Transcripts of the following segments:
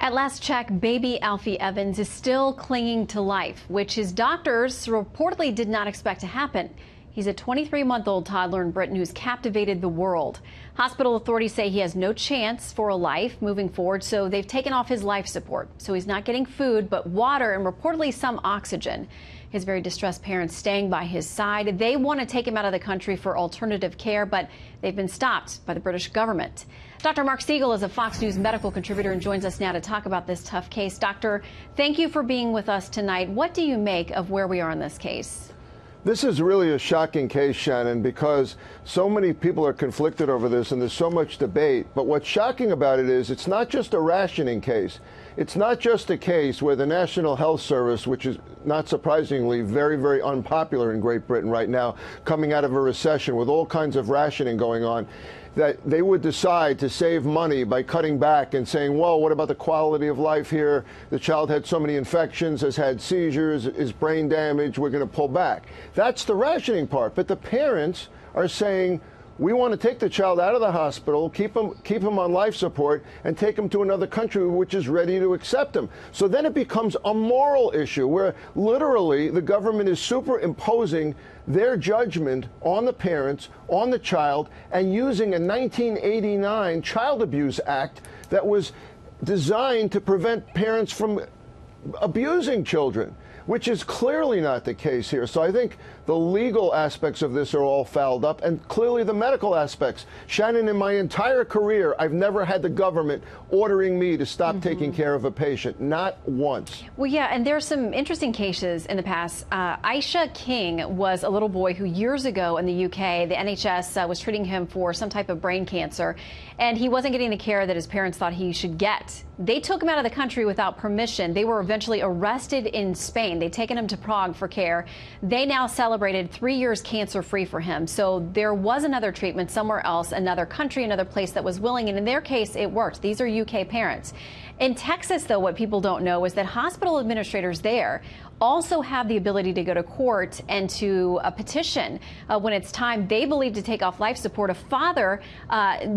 At last check, baby Alfie Evans is still clinging to life, which his doctors reportedly did not expect to happen. He's a 23-month-old toddler in Britain who's captivated the world. Hospital authorities say he has no chance for a life moving forward, so they've taken off his life support. So he's not getting food, but water and reportedly some oxygen. His very distressed parents staying by his side. They want to take him out of the country for alternative care, but they've been stopped by the British government. Dr. Mark Siegel is a Fox News medical contributor and joins us now to talk about this tough case. Doctor, thank you for being with us tonight. What do you make of where we are in this case? This is really a shocking case, Shannon, because so many people are conflicted over this and there's so much debate. But what's shocking about it is it's not just a rationing case. It's not just a case where the National Health Service, which is not surprisingly very, very unpopular in Great Britain right now, coming out of a recession with all kinds of rationing going on, that they would decide to save money by cutting back and saying, well, what about the quality of life here? The child had so many infections, has had seizures, is brain damaged, we're going to pull back. That's the rationing part. But the parents are saying, we want to take the child out of the hospital, keep him on life support, and take him to another country which is ready to accept him. So then it becomes a moral issue where literally the government is superimposing their judgment on the parents, on the child, and using a 1989 Child Abuse Act that was designed to prevent parents from abusing children, which is clearly not the case here. So I think the legal aspects of this are all fouled up, and clearly the medical aspects. Shannon, in my entire career, I've never had the government ordering me to stop taking care of a patient, not once. Well, yeah, and there's some interesting cases in the past. Aisha King was a little boy who years ago in the UK, the NHS was treating him for some type of brain cancer, and he wasn't getting the care that his parents thought he should get. They took him out of the country without permission. They were eventually arrested in Spain. They'd taken him to Prague for care. They now celebrated 3 years cancer-free for him. So there was another treatment somewhere else, another country, another place that was willing. And in their case, it worked. These are UK parents. In Texas, though, what people don't know is that hospital administrators there also have the ability to go to court and to petition when it's time, they believe, to take off life support. A father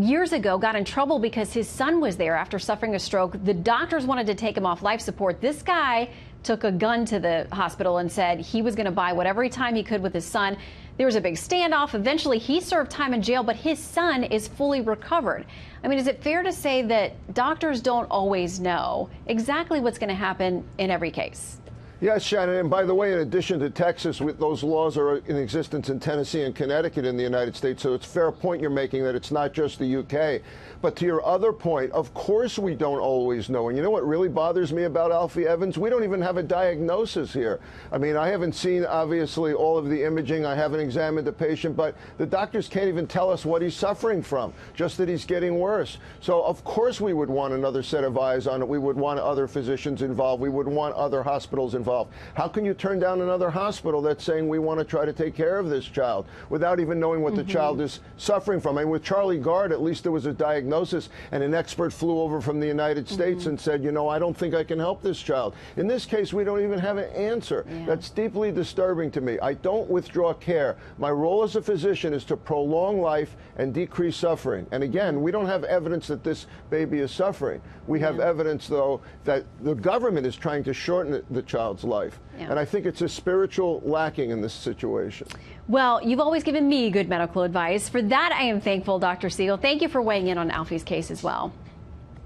years ago got in trouble because his son was there after suffering a stroke. The doctors wanted to take him off life support. This guy took a gun to the hospital and said he was going to buy whatever time he could with his son. There was a big standoff. Eventually, he served time in jail, but his son is fully recovered. I mean, is it fair to say that doctors don't always know exactly what's going to happen in every case? Yes, Shannon, and by the way, in addition to Texas, those laws are in existence in Tennessee and Connecticut in the United States, so it's a fair point you're making that it's not just the UK. But to your other point, of course we don't always know. And you know what really bothers me about Alfie Evans? We don't even have a diagnosis here. I mean, I haven't seen, obviously, all of the imaging. I haven't examined the patient, but the doctors can't even tell us what he's suffering from, just that he's getting worse. So, of course, we would want another set of eyes on it. We would want other physicians involved. We would want other hospitals involved. How can you turn down another hospital that's saying we want to try to take care of this child without even knowing what the child is suffering from? I mean, with Charlie Gard, at least there was a diagnosis, and an expert flew over from the United States and said, you know, I don't think I can help this child. In this case, we don't even have an answer. That's deeply disturbing to me. I don't withdraw care. My role as a physician is to prolong life and decrease suffering. And again, we don't have evidence that this baby is suffering. We have evidence, though, that the government is trying to shorten the child's life. And I think it's a spiritual lacking in this situation. Well, you've always given me good medical advice. For that, I am thankful, Dr. Siegel. Thank you for weighing in on Alfie's case as well.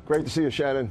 Great to see you, Shannon.